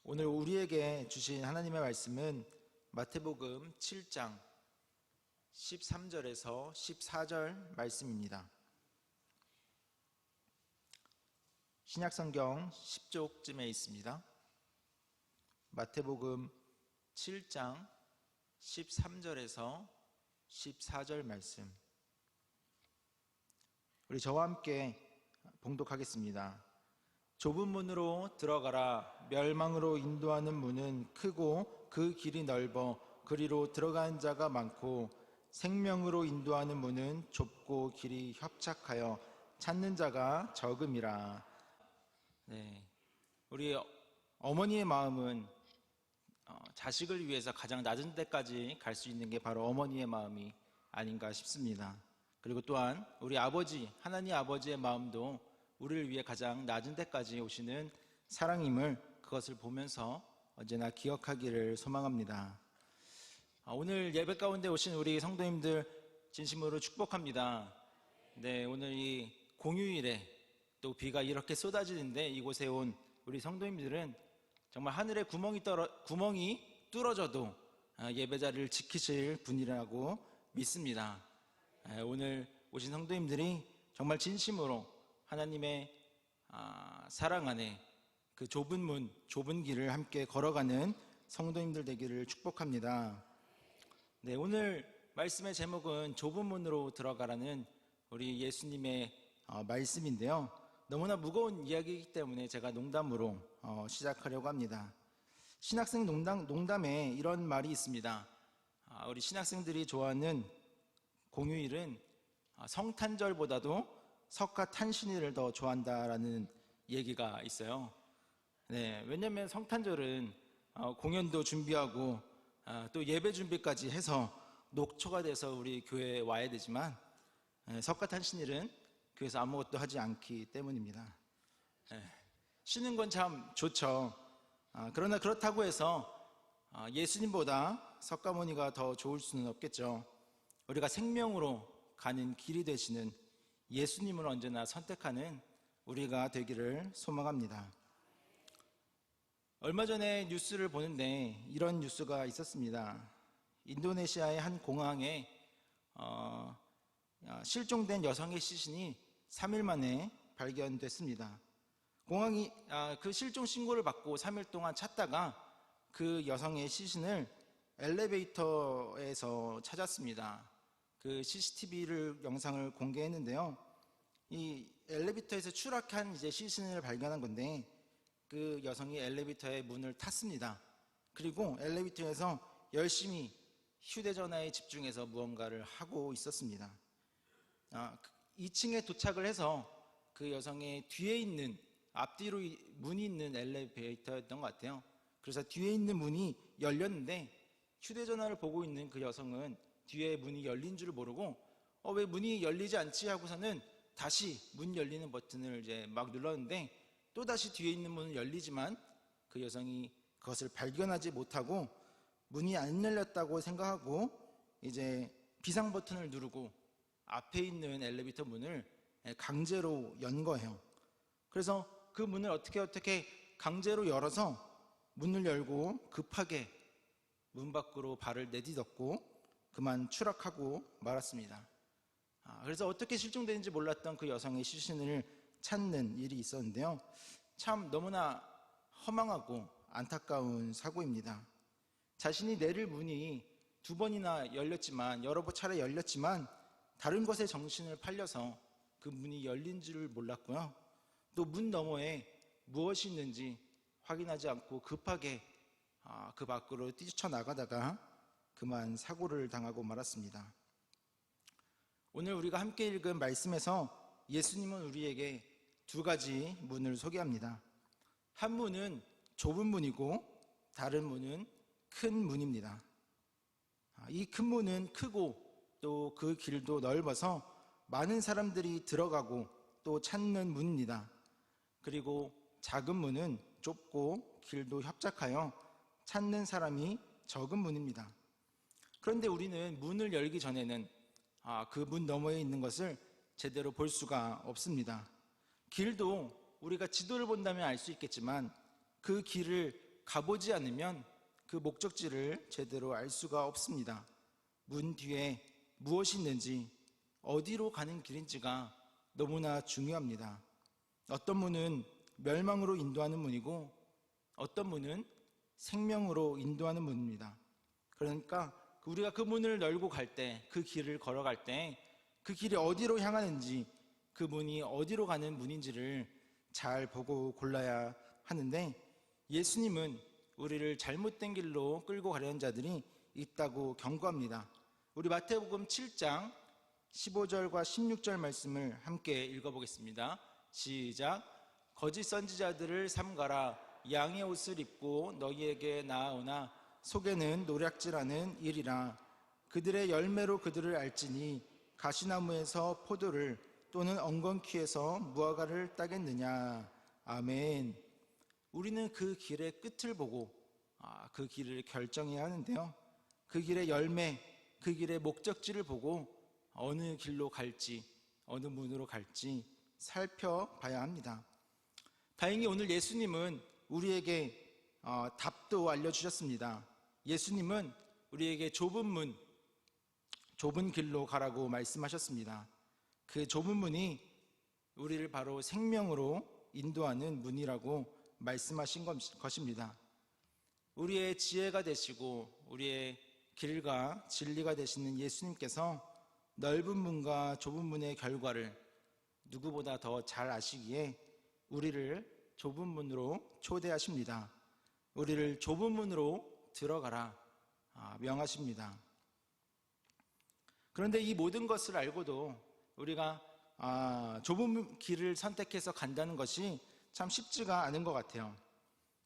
오늘 우리에게 주신 하나님의 말씀은 마태복음 7장 13절에서 14절 말씀입니다. 신약성경 10쪽쯤에 있습니다. 마태복음 7장 13절에서 14절 말씀, 우리 저와 함께 봉독하겠습니다. 좁은 문으로 들어가라. 멸망으로 인도하는 문은 크고 그 길이 넓어 그리로 들어가는 자가 많고, 생명으로 인도하는 문은 좁고 길이 협착하여 찾는 자가 적음이라. 우리 어머니의 마음은 자식을 위해서 가장 낮은 데까지 갈 수 있는 게 바로 어머니의 마음이 아닌가 싶습니다. 그리고 또한 우리 아버지, 하나님 아버지의 마음도 우리를 위해 가장 낮은 데까지 오시는 사랑임을, 그것을 보면서 언제나 기억하기를 소망합니다. 오늘 예배 가운데 오신 우리 성도님들 진심으로 축복합니다. 오늘 이 공휴일에 또 비가 이렇게 쏟아지는데 이곳에 온 우리 성도님들은 정말 하늘에 구멍이 뚫어져도 예배 자리를 지키실 분이라고 믿습니다. 오늘 오신 성도님들이 정말 진심으로 하나님의 사랑 안에 그 좁은 문, 좁은 길을 함께 걸어가는 성도님들 되기를 축복합니다. 오늘 말씀의 제목은 좁은 문으로 들어가라는 우리 예수님의 말씀인데요. 너무나 무거운 이야기이기 때문에 제가 농담으로 시작하려고 합니다. 신학생 농담에 이런 말이 있습니다. 우리 신학생들이 좋아하는 공휴일은 성탄절보다도 석가탄신일을 더 좋아한다라는 얘기가 있어요. 왜냐하면 성탄절은 공연도 준비하고 또 예배 준비까지 해서 녹초가 돼서 우리 교회에 와야 되지만, 석가탄신일은 교회에서 아무것도 하지 않기 때문입니다. 쉬는 건 참 좋죠. 그러나 그렇다고 해서 예수님보다 석가모니가 더 좋을 수는 없겠죠. 우리가 생명으로 가는 길이 되시는 예수님을 언제나 선택하는 우리가 되기를 소망합니다. 얼마 전에 뉴스를 보는데 이런 뉴스가 있었습니다. 인도네시아의 한 공항에 실종된 여성의 시신이 3일 만에 발견됐습니다. 공항이 그 실종 신고를 받고 3일 동안 찾다가 그 여성의 시신을 엘리베이터에서 찾았습니다. 그 CCTV를 영상을 공개했는데요. 이 엘리베이터에서 추락한 시신을 발견한 건데, 그 여성이 엘리베이터의 문을 탔습니다. 그리고 엘리베이터에서 열심히 휴대전화에 집중해서 무언가를 하고 있었습니다. 2층에 도착을 해서 그 여성의 뒤에 있는, 앞뒤로 문이 있는 엘리베이터였던 것 같아요. 그래서 뒤에 있는 문이 열렸는데 휴대전화를 보고 있는 그 여성은 뒤에 문이 열린 줄 모르고 왜 문이 열리지 않지 하고서는 다시 문 열리는 버튼을 막 눌렀는데 또다시 뒤에 있는 문은 열리지만 그 여성이 그것을 발견하지 못하고 문이 안 열렸다고 생각하고 비상 버튼을 누르고 앞에 있는 엘리베이터 문을 강제로 연 거예요. 그래서 그 문을 어떻게 강제로 열어서 문을 열고 급하게 문 밖으로 발을 내딛었고 그만 추락하고 말았습니다. 그래서 어떻게 실종되는지 몰랐던 그 여성의 시신을 찾는 일이 있었는데요. 참 너무나 허망하고 안타까운 사고입니다. 자신이 내릴 문이 2번이나 열렸지만, 여러 차례 열렸지만 다른 것에 정신을 팔려서 그 문이 열린 줄 몰랐고요. 또 문 너머에 무엇이 있는지 확인하지 않고 급하게 그 밖으로 뛰쳐나가다가 그만 사고를 당하고 말았습니다. 오늘 우리가 함께 읽은 말씀에서 예수님은 우리에게 2가지 문을 소개합니다. 한 문은 좁은 문이고 다른 문은 큰 문입니다. 이 큰 문은 크고 또 그 길도 넓어서 많은 사람들이 들어가고 또 찾는 문입니다. 그리고 작은 문은 좁고 길도 협착하여 찾는 사람이 적은 문입니다. 그런데 우리는 문을 열기 전에는 그 문 너머에 있는 것을 제대로 볼 수가 없습니다. 길도 우리가 지도를 본다면 알 수 있겠지만 그 길을 가보지 않으면 그 목적지를 제대로 알 수가 없습니다. 문 뒤에 무엇이 있는지, 어디로 가는 길인지가 너무나 중요합니다. 어떤 문은 멸망으로 인도하는 문이고 어떤 문은 생명으로 인도하는 문입니다. 그러니까 우리가 그 문을 열고 갈 때, 그 길을 걸어갈 때 그 길이 어디로 향하는지, 그 문이 어디로 가는 문인지를 잘 보고 골라야 하는데, 예수님은 우리를 잘못된 길로 끌고 가려는 자들이 있다고 경고합니다. 우리 마태복음 7장 15절과 16절 말씀을 함께 읽어보겠습니다. 시작. 거짓 선지자들을 삼가라. 양의 옷을 입고 너희에게 나아오나 속에는 노략질하는 일이라. 그들의 열매로 그들을 알지니 가시나무에서 포도를 또는 엉겅퀴에서 무화과를 따겠느냐. 아멘. 우리는 그 길의 끝을 보고 그 길을 결정해야 하는데요, 그 길의 열매, 그 길의 목적지를 보고 어느 길로 갈지, 어느 문으로 갈지 살펴봐야 합니다. 다행히 오늘 예수님은 우리에게 답도 알려주셨습니다. 예수님은 우리에게 좁은 문, 좁은 길로 가라고 말씀하셨습니다. 그 좁은 문이 우리를 바로 생명으로 인도하는 문이라고 말씀하신 것입니다. 우리의 지혜가 되시고 우리의 길과 진리가 되시는 예수님께서 넓은 문과 좁은 문의 결과를 누구보다 더 잘 아시기에 우리를 좁은 문으로 초대하십니다. 우리를 좁은 문으로 들어가라 명하십니다. 그런데 이 모든 것을 알고도 우리가 좁은 길을 선택해서 간다는 것이 참 쉽지가 않은 것 같아요.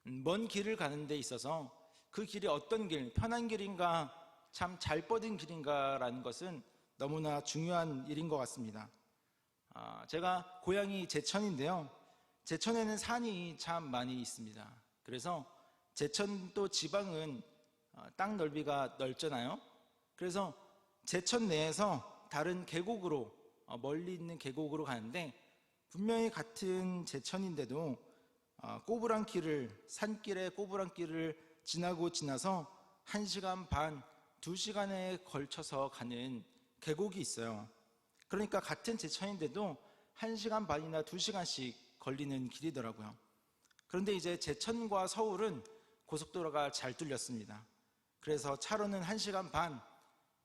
먼 길을 가는 데 있어서 그 길이 어떤 길, 편한 길인가, 참 잘 뻗은 길인가라는 것은 너무나 중요한 일인 것 같습니다. 제가 고향이 제천인데요, 제천에는 산이 참 많이 있습니다. 그래서 제천도 지방은 땅 넓이가 넓잖아요. 그래서 제천 내에서 다른 계곡으로, 멀리 있는 계곡으로 가는데 분명히 같은 제천인데도 꼬부랑 길을, 산길에 꼬부랑 길을 지나서 1시간 반, 2시간에 걸쳐서 가는 계곡이 있어요. 그러니까 같은 제천인데도 1시간 반이나 2시간씩 걸리는 길이더라고요. 그런데 이제 제천과 서울은 고속도로가 잘 뚫렸습니다. 그래서 차로는 1시간 반,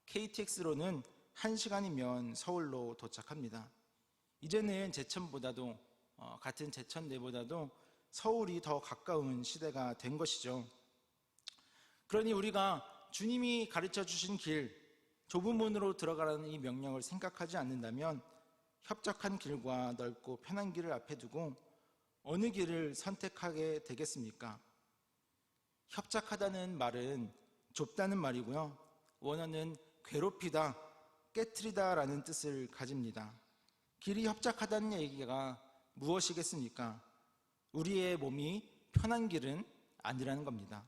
KTX로는 1시간이면 서울로 도착합니다. 이제는 제천보다도, 같은 제천 내보다도 서울이 더 가까운 시대가 된 것이죠. 그러니 우리가 주님이 가르쳐 주신 길, 좁은 문으로 들어가라는 이 명령을 생각하지 않는다면 협착한 길과 넓고 편한 길을 앞에 두고 어느 길을 선택하게 되겠습니까? 협착하다는 말은 좁다는 말이고요, 원어는 괴롭히다, 깨트리다 라는 뜻을 가집니다. 길이 협착하다는 얘기가 무엇이겠습니까? 우리의 몸이 편한 길은 아니라는 겁니다.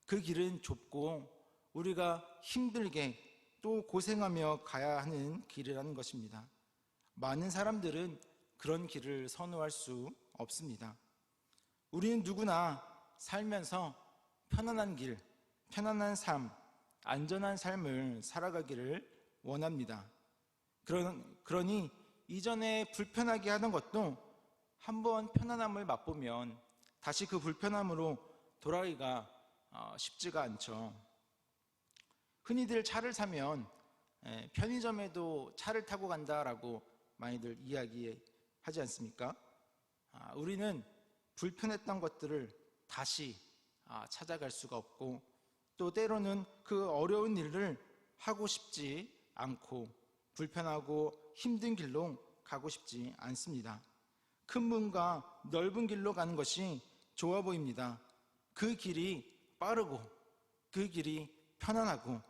그 길은 좁고 우리가 힘들게 또 고생하며 가야 하는 길이라는 것입니다. 많은 사람들은 그런 길을 선호할 수 없습니다. 우리는 누구나 살면서 편안한 길, 편안한 삶, 안전한 삶을 살아가기를 원합니다. 그러니 이전에 불편하게 하던 것도 한번 편안함을 맛보면 다시 그 불편함으로 돌아가기가 쉽지가 않죠. 흔히들 차를 사면 편의점에도 차를 타고 간다라고 많이들 이야기하지 않습니까? 우리는 불편했던 것들을 다시 찾아갈 수가 없고, 또 때로는 그 어려운 일을 하고 싶지 않고 불편하고 힘든 길로 가고 싶지 않습니다. 큰 문과 넓은 길로 가는 것이 좋아 보입니다. 그 길이 빠르고 그 길이 편안하고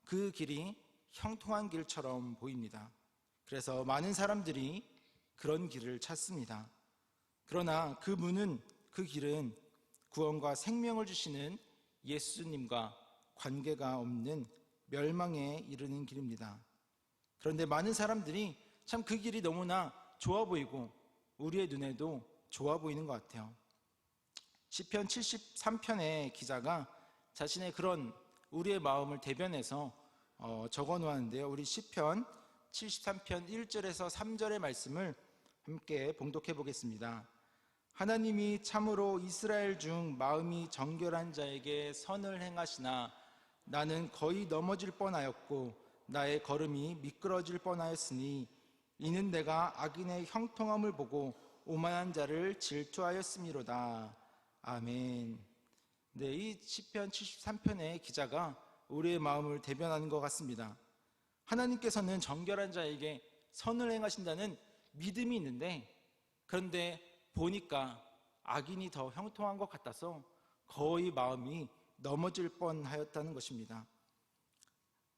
그 길이 형통한 길처럼 보입니다. 그래서 많은 사람들이 그런 길을 찾습니다. 그러나 그 문은, 그 길은 구원과 생명을 주시는 예수님과 관계가 없는 멸망에 이르는 길입니다. 그런데 많은 사람들이 참 그 길이 너무나 좋아 보이고 우리의 눈에도 좋아 보이는 것 같아요. 시편 73편의 기자가 자신의 그런 우리의 마음을 대변해서 적어 놓았는데요. 우리 시편 73편 1절에서 3절의 말씀을 함께 봉독해 보겠습니다. 하나님이 참으로 이스라엘 중 마음이 정결한 자에게 선을 행하시나 나는 거의 넘어질 뻔하였고 나의 걸음이 미끄러질 뻔하였으니 이는 내가 악인의 형통함을 보고 오만한 자를 질투하였음이로다. 아멘. 네, 이 시편 73편의 기자가 우리의 마음을 대변하는 것 같습니다. 하나님께서는 정결한 자에게 선을 행하신다는 믿음이 있는데, 그런데 보니까 악인이 더 형통한 것 같아서 거의 마음이 넘어질 뻔하였다는 것입니다.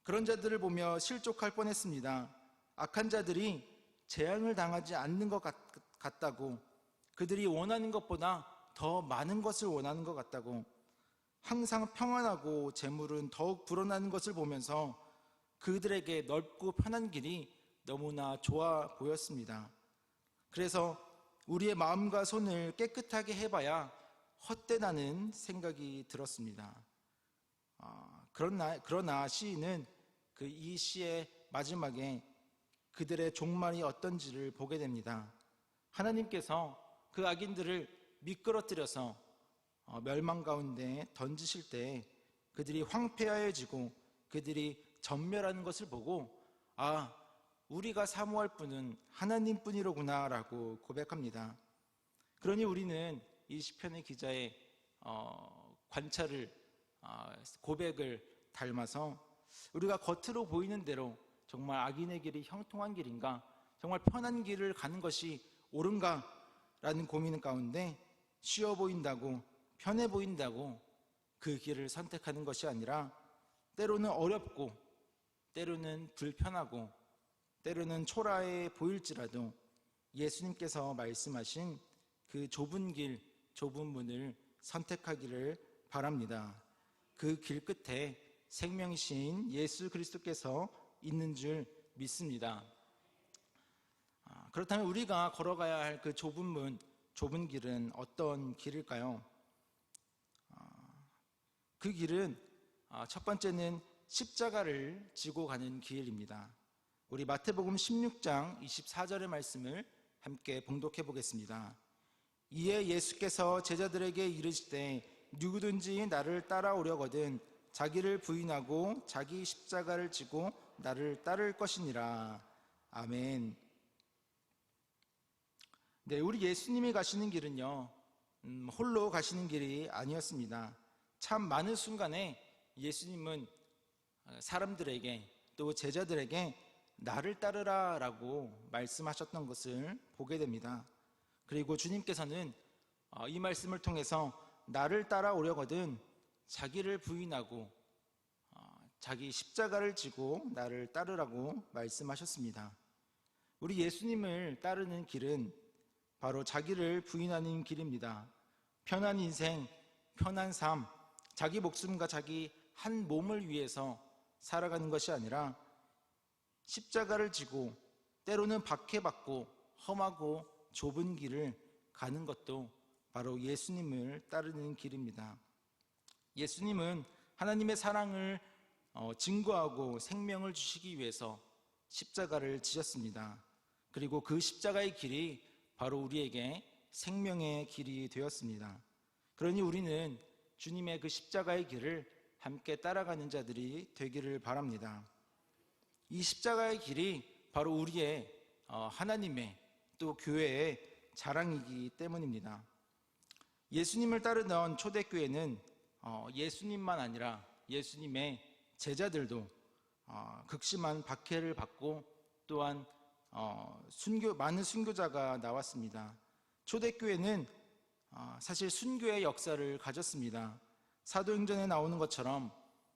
그런 자들을 보며 실족할 뻔했습니다. 악한 자들이 재앙을 당하지 않는 것 같다고, 그들이 원하는 것보다 더 많은 것을 원하는 것 같다고, 항상 평안하고 재물은 더욱 불어나는 것을 보면서 그들에게 넓고 편한 길이 너무나 좋아 보였습니다. 그래서 우리의 마음과 손을 깨끗하게 해봐야 헛되다는 생각이 들었습니다. 그러나 시인은 이 시의 마지막에 그들의 종말이 어떤지를 보게 됩니다. 하나님께서 그 악인들을 미끄러뜨려서 멸망 가운데 던지실 때 그들이 황폐하여지고 그들이 전멸하는 것을 보고 우리가 사모할 분은 하나님뿐이로구나 라고 고백합니다. 그러니 우리는 이 시편의 기자의 관찰을, 고백을 닮아서 우리가 겉으로 보이는 대로 정말 악인의 길이 형통한 길인가, 정말 편한 길을 가는 것이 옳은가 라는 고민 가운데 쉬워 보인다고, 편해 보인다고 그 길을 선택하는 것이 아니라 때로는 어렵고 때로는 불편하고 때로는 초라해 보일지라도 예수님께서 말씀하신 그 좁은 길, 좁은 문을 선택하기를 바랍니다. 그 길 끝에 생명이신 예수 그리스도께서 있는 줄 믿습니다. 그렇다면 우리가 걸어가야 할 그 좁은 문, 좁은 길은 어떤 길일까요? 그 길은 첫 번째는 십자가를 지고 가는 길입니다. 우리 마태복음 16장 24절의 말씀을 함께 봉독해 보겠습니다. 이에 예수께서 제자들에게 이르시되 누구든지 나를 따라오려거든 자기를 부인하고 자기 십자가를 지고 나를 따를 것이니라. 아멘. 네, 우리 예수님이 가시는 길은요, 홀로 가시는 길이 아니었습니다. 참 많은 순간에 예수님은 사람들에게 또 제자들에게 나를 따르라 라고 말씀하셨던 것을 보게 됩니다. 그리고 주님께서는 이 말씀을 통해서 나를 따라오려거든 자기를 부인하고 자기 십자가를 지고 나를 따르라고 말씀하셨습니다. 우리 예수님을 따르는 길은 바로 자기를 부인하는 길입니다. 편한 인생, 편한 삶, 자기 목숨과 자기 한 몸을 위해서 살아가는 것이 아니라 십자가를 지고 때로는 박해받고 험하고 좁은 길을 가는 것도 바로 예수님을 따르는 길입니다. 예수님은 하나님의 사랑을 증거하고 생명을 주시기 위해서 십자가를 지셨습니다. 그리고 그 십자가의 길이 바로 우리에게 생명의 길이 되었습니다. 그러니 우리는 주님의 그 십자가의 길을 함께 따라가는 자들이 되기를 바랍니다. 이 십자가의 길이 바로 우리의 하나님의 또 교회의 자랑이기 때문입니다. 예수님을 따르던 초대교회는 예수님만 아니라 예수님의 제자들도 극심한 박해를 받고 또한 많은 순교자가 나왔습니다. 초대교회는 사실 순교의 역사를 가졌습니다. 사도행전에 나오는 것처럼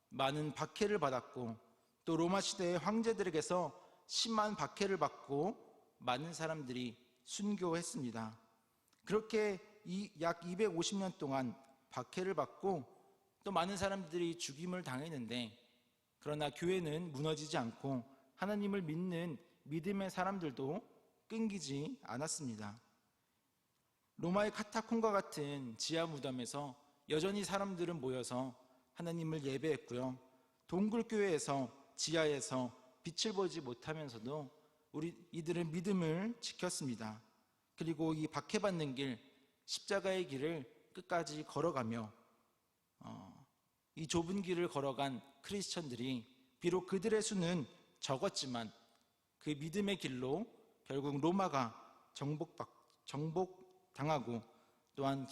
많은 박해를 받았고 또 로마 시대의 황제들에게서 심한 박해를 받고 많은 사람들이 순교했습니다. 그렇게 약 250년 동안 박해를 받고 또 많은 사람들이 죽임을 당했는데, 그러나 교회는 무너지지 않고 하나님을 믿는 믿음의 사람들도 끊기지 않았습니다. 로마의 카타콤과 같은 지하 무덤에서 여전히 사람들은 모여서 하나님을 예배했고요. 동굴교회에서 지하에서 빛을 보지 못하면서도 이들은 믿음을 지켰습니다. 그리고 이 박해받는 길, 십자가의 길을 끝까지 걸어가며 이 좁은 길을 걸어간 크리스천들이 비록 그들의 수는 적었지만 그 믿음의 길로 결국 로마가 정복당하고 또한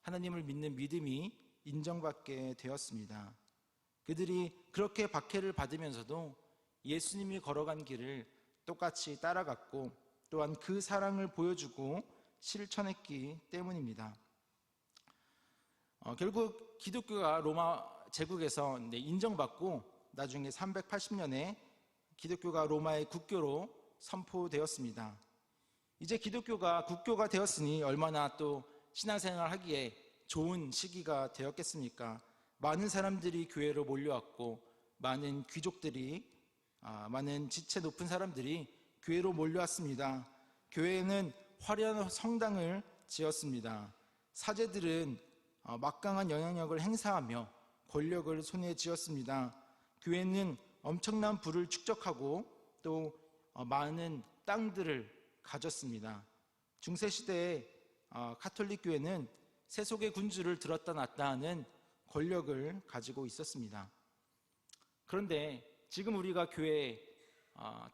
하나님을 믿는 믿음이 인정받게 되었습니다. 그들이 그렇게 박해를 받으면서도 예수님이 걸어간 길을 똑같이 따라갔고 또한 그 사랑을 보여주고 실천했기 때문입니다. 결국 기독교가 로마 제국에서 인정받고 나중에 380년에 기독교가 로마의 국교로 선포되었습니다. 이제 기독교가 국교가 되었으니 얼마나 또 신앙생활 하기에 좋은 시기가 되었겠습니까? 많은 사람들이 교회로 몰려왔고 많은 귀족들이 많은 지체 높은 사람들이 교회로 몰려왔습니다. 교회에는 화려한 성당을 지었습니다. 사제들은 막강한 영향력을 행사하며 권력을 손에 쥐었습니다. 교회는 엄청난 부를 축적하고 또 많은 땅들을 가졌습니다. 중세시대에 가톨릭 교회는 세속의 군주를 들었다 놨다 하는 권력을 가지고 있었습니다. 그런데 지금 우리가 교회에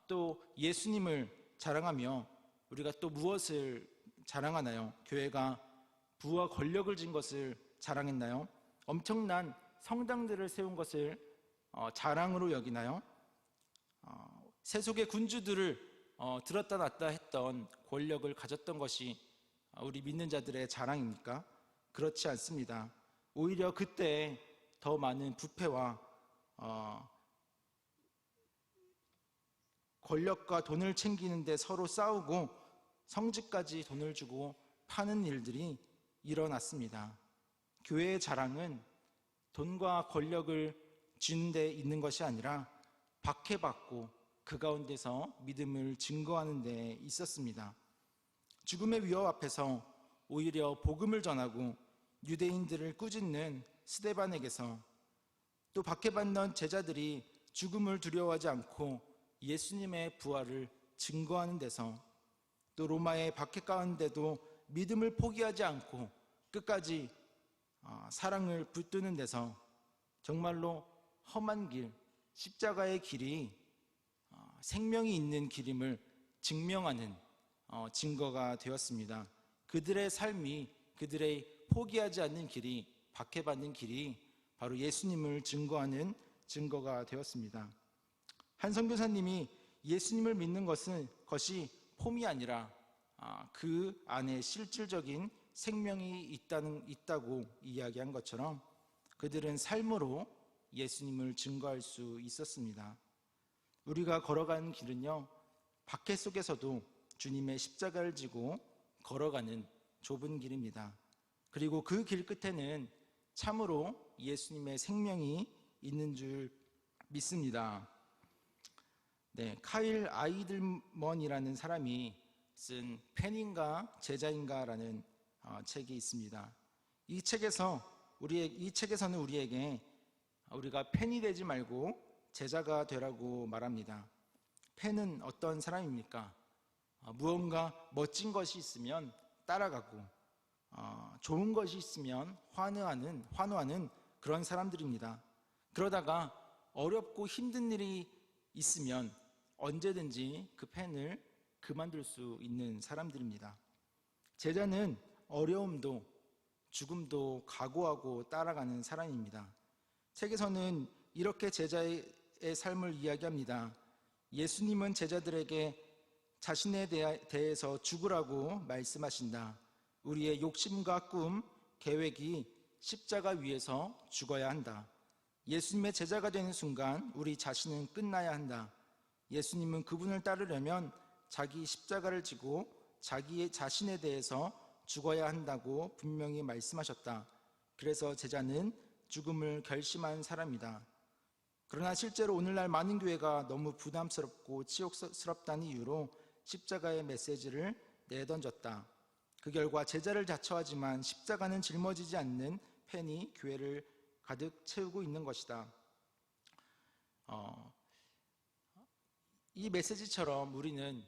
또 예수님을 자랑하며 우리가 또 무엇을 자랑하나요? 교회가 부와 권력을 진 것을 자랑했나요? 엄청난 성당들을 세운 것을 자랑으로 여기나요? 세속의 군주들을 들었다 놨다 했던 권력을 가졌던 것이 우리 믿는 자들의 자랑입니까? 그렇지 않습니다. 오히려 그때 더 많은 부패와 권력과 돈을 챙기는데 서로 싸우고 성직까지 돈을 주고 파는 일들이 일어났습니다. 교회의 자랑은 돈과 권력을 쥐는 데 있는 것이 아니라 박해받고 그 가운데서 믿음을 증거하는 데 있었습니다. 죽음의 위협 앞에서 오히려 복음을 전하고 유대인들을 꾸짖는 스데반에게서 또 박해받는 제자들이 죽음을 두려워하지 않고 예수님의 부활을 증거하는 데서 또 로마의 박해 가운데도 믿음을 포기하지 않고 끝까지 사랑을 붙드는 데서 정말로 험한 길, 십자가의 길이 생명이 있는 길임을 증명하는 증거가 되었습니다. 그들의 삶이, 그들의 포기하지 않는 길이, 박해받는 길이 바로 예수님을 증거하는 증거가 되었습니다. 한 선교사님이 예수님을 믿는 것이 폼이 아니라 그 안에 실질적인 생명이 있다고 이야기한 것처럼 그들은 삶으로 예수님을 증거할 수 있었습니다. 우리가 걸어가는 길은요, 박해 속에서도 주님의 십자가를 지고 걸어가는 좁은 길입니다. 그리고 그 길 끝에는 참으로 예수님의 생명이 있는 줄 믿습니다. 카일 아이들먼이라는 사람이 쓴 팬인가 제자인가라는 책이 있습니다. 이 책에서는 우리에게 우리가 팬이 되지 말고 제자가 되라고 말합니다. 팬은 어떤 사람입니까? 무언가 멋진 것이 있으면 따라가고 좋은 것이 있으면 환호하는 그런 사람들입니다. 그러다가 어렵고 힘든 일이 있으면 언제든지 그 팬을 그만둘 수 있는 사람들입니다. 제자는 어려움도 죽음도 각오하고 따라가는 사람입니다. 책에서는 이렇게 제자의 삶을 이야기합니다. 예수님은 제자들에게 자신에 대해서 죽으라고 말씀하신다. 우리의 욕심과 꿈, 계획이 십자가 위에서 죽어야 한다. 예수님의 제자가 되는 순간 우리 자신은 끝나야 한다. 예수님은 그분을 따르려면 자기 십자가를 지고 자기의 자신에 대해서 죽어야 한다고 분명히 말씀하셨다. 그래서 제자는 죽음을 결심한 사람이다. 그러나 실제로 오늘날 많은 교회가 너무 부담스럽고 치욕스럽다는 이유로 십자가의 메시지를 내던졌다. 그 결과 제자를 자처하지만 십자가는 짊어지지 않는 펜이 교회를 가득 채우고 있는 것이다. 이 메시지처럼 우리는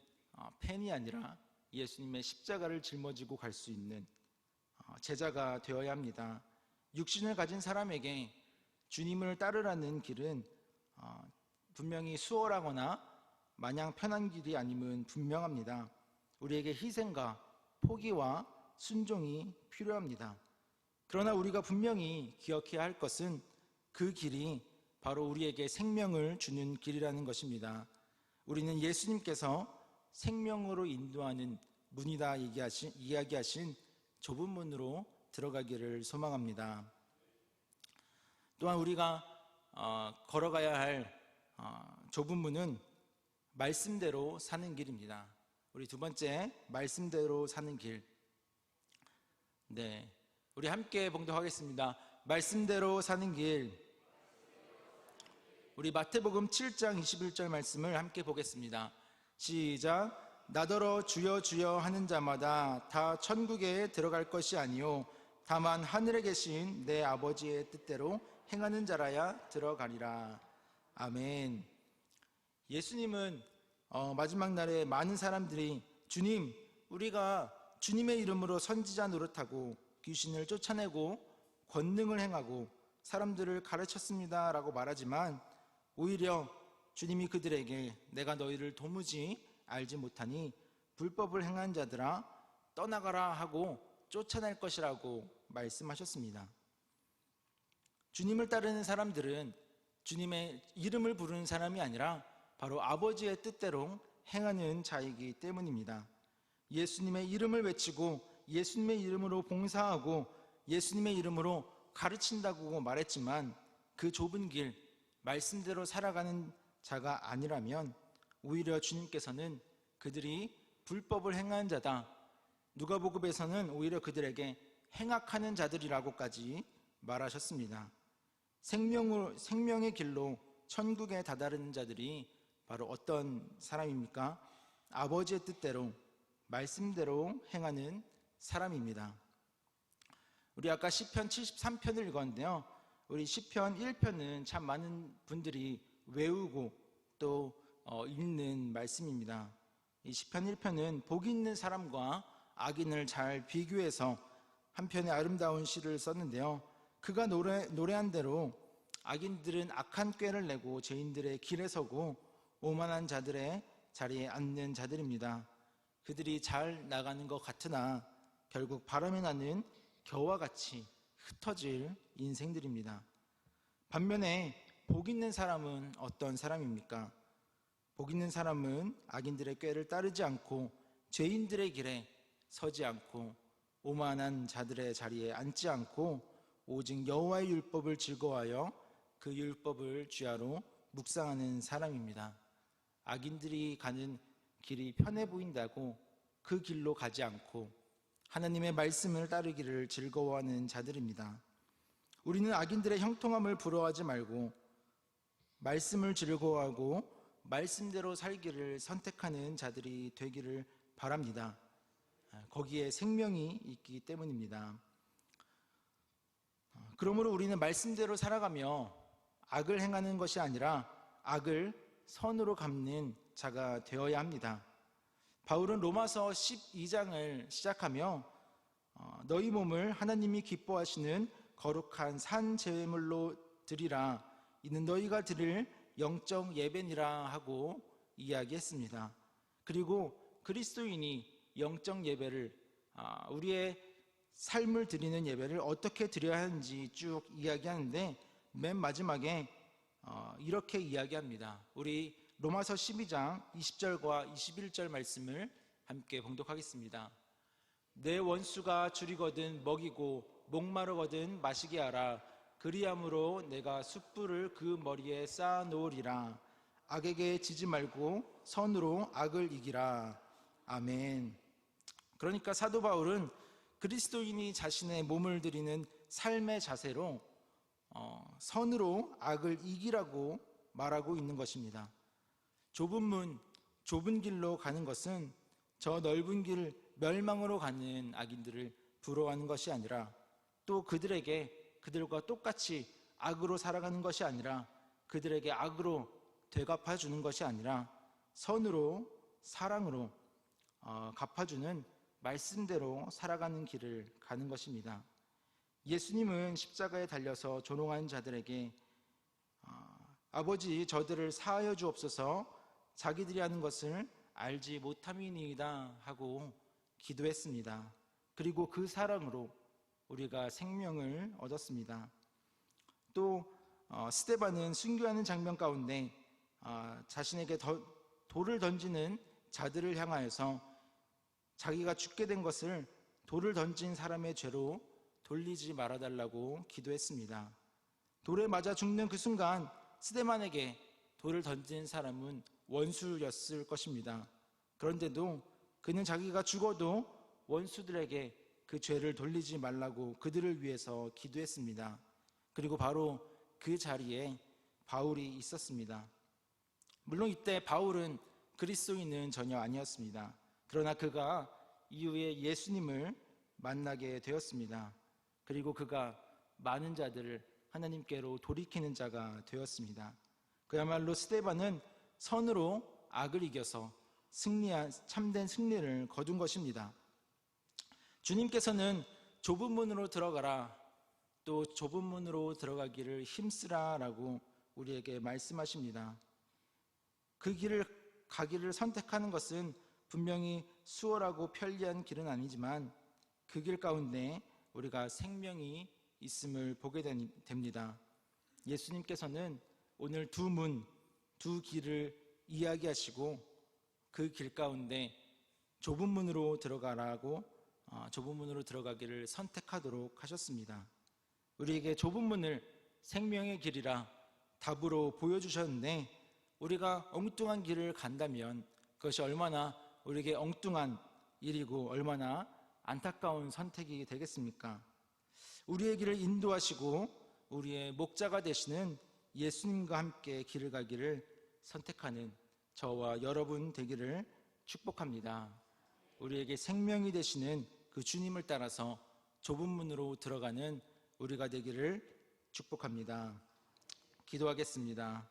펜이 아니라 예수님의 십자가를 짊어지고 갈 수 있는 제자가 되어야 합니다. 육신을 가진 사람에게 주님을 따르라는 길은 분명히 수월하거나 마냥 편한 길이 아님은 분명합니다. 우리에게 희생과 포기와 순종이 필요합니다. 그러나 우리가 분명히 기억해야 할 것은 그 길이 바로 우리에게 생명을 주는 길이라는 것입니다. 우리는 예수님께서 생명으로 인도하는 문이다 이야기하신 좁은 문으로 들어가기를 소망합니다. 또한 우리가 걸어가야 할 좁은 문은 말씀대로 사는 길입니다. 우리 두 번째, 말씀대로 사는 길. 네, 우리 함께 봉독하겠습니다. 말씀대로 사는 길. 우리 마태복음 7장 21절 말씀을 함께 보겠습니다. 시작. 나더러 주여 주여 하는 자마다 다 천국에 들어갈 것이 아니요 다만 하늘에 계신 내 아버지의 뜻대로 행하는 자라야 들어가리라. 아멘. 예수님은 마지막 날에 많은 사람들이 주님, 우리가 주님의 이름으로 선지자 노릇하고 귀신을 쫓아내고 권능을 행하고 사람들을 가르쳤습니다 라고 말하지만 오히려 주님이 그들에게 내가 너희를 도무지 알지 못하니 불법을 행한 자들아 떠나가라 하고 쫓아낼 것이라고 말씀하셨습니다. 주님을 따르는 사람들은 주님의 이름을 부르는 사람이 아니라 바로 아버지의 뜻대로 행하는 자이기 때문입니다. 예수님의 이름을 외치고 예수님의 이름으로 봉사하고 예수님의 이름으로 가르친다고 말했지만 그 좁은 길, 말씀대로 살아가는 자가 아니라면 오히려 주님께서는 그들이 불법을 행하는 자다, 누가복음에서는 오히려 그들에게 행악하는 자들이라고까지 말하셨습니다. 생명의 길로 천국에 다다르는 자들이 바로 어떤 사람입니까? 아버지의 뜻대로 말씀대로 행하는 사람입니다. 우리 아까 시편 73편을 읽었는데요, 우리 시편 1편은 참 많은 분들이 외우고 또 읽는 말씀입니다. 이 시편 1편은 복 있는 사람과 악인을 잘 비교해서 한 편의 아름다운 시를 썼는데요, 그가 노래한 대로 악인들은 악한 꾀를 내고 죄인들의 길에 서고 오만한 자들의 자리에 앉는 자들입니다. 그들이 잘 나가는 것 같으나 결국 바람이 나는 겨와 같이 흩어질 인생들입니다. 반면에 복 있는 사람은 어떤 사람입니까? 복 있는 사람은 악인들의 꾀를 따르지 않고 죄인들의 길에 서지 않고 오만한 자들의 자리에 앉지 않고 오직 여호와의 율법을 즐거워하여 그 율법을 주야로 묵상하는 사람입니다. 악인들이 가는 길이 편해 보인다고 그 길로 가지 않고 하나님의 말씀을 따르기를 즐거워하는 자들입니다. 우리는 악인들의 형통함을 부러워하지 말고 말씀을 즐거워하고 말씀대로 살기를 선택하는 자들이 되기를 바랍니다. 거기에 생명이 있기 때문입니다. 그러므로 우리는 말씀대로 살아가며 악을 행하는 것이 아니라 악을 선으로 갚는 자가 되어야 합니다. 바울은 로마서 12장을 시작하며 너희 몸을 하나님이 기뻐하시는 거룩한 산 제물로 드리라, 이는 너희가 드릴 영적 예배니라 하고 이야기했습니다. 그리고 그리스도인이 영적 예배를, 우리의 삶을 드리는 예배를 어떻게 드려야 하는지 쭉 이야기하는데 맨 마지막에 이렇게 이야기합니다. 우리 로마서 12장 20절과 21절 말씀을 함께 봉독하겠습니다. 내 원수가 줄이거든 먹이고 목마르거든 마시게 하라. 그리함으로 내가 숯불을 그 머리에 쌓아 놓으리라. 악에게 지지 말고 선으로 악을 이기라. 아멘. 그러니까 사도 바울은 그리스도인이 자신의 몸을 드리는 삶의 자세로 선으로 악을 이기라고 말하고 있는 것입니다. 좁은 문, 좁은 길로 가는 것은 저 넓은 길 멸망으로 가는 악인들을 부러워하는 것이 아니라, 또 그들과 똑같이 악으로 살아가는 것이 아니라, 그들에게 악으로 되갚아주는 것이 아니라 선으로, 사랑으로 갚아주는 말씀대로 살아가는 길을 가는 것입니다. 예수님은 십자가에 달려서 조롱하는 자들에게 아버지, 저들을 사하여 주옵소서, 자기들이 하는 것을 알지 못함이니이다 하고 기도했습니다. 그리고 그 사랑으로 우리가 생명을 얻었습니다. 또 스데반은 순교하는 장면 가운데 자신에게 돌을 던지는 자들을 향하여서 자기가 죽게 된 것을 돌을 던진 사람의 죄로 돌리지 말아달라고 기도했습니다. 돌에 맞아 죽는 그 순간 스데반에게 돌을 던진 사람은 원수였을 것입니다. 그런데도 그는 자기가 죽어도 원수들에게 그 죄를 돌리지 말라고 그들을 위해서 기도했습니다. 그리고 바로 그 자리에 바울이 있었습니다. 물론 이때 바울은 그리스도인은 전혀 아니었습니다. 그러나 그가 이후에 예수님을 만나게 되었습니다. 그리고 그가 많은 자들을 하나님께로 돌이키는 자가 되었습니다. 그야말로 스데반은 선으로 악을 이겨서 참된 승리를 거둔 것입니다. 주님께서는 좁은 문으로 들어가라, 또 좁은 문으로 들어가기를 힘쓰라 라고 우리에게 말씀하십니다. 그 길을 가기를 선택하는 것은 분명히 수월하고 편리한 길은 아니지만 그 길 가운데 우리가 생명이 있음을 보게 됩니다. 예수님께서는 오늘 두 길을 이야기하시고 그 길 가운데 좁은 문으로 들어가기를 선택하도록 하셨습니다. 우리에게 좁은 문을 생명의 길이라 답으로 보여주셨는데, 우리가 엉뚱한 길을 간다면 그것이 얼마나 우리에게 엉뚱한 일이고 얼마나 안타까운 선택이 되겠습니까? 우리의 길을 인도하시고 우리의 목자가 되시는 예수님과 함께 길을 가기를 선택하는 저와 여러분 되기를 축복합니다. 우리에게 생명이 되시는 그 주님을 따라서 좁은 문으로 들어가는 우리가 되기를 축복합니다. 기도하겠습니다.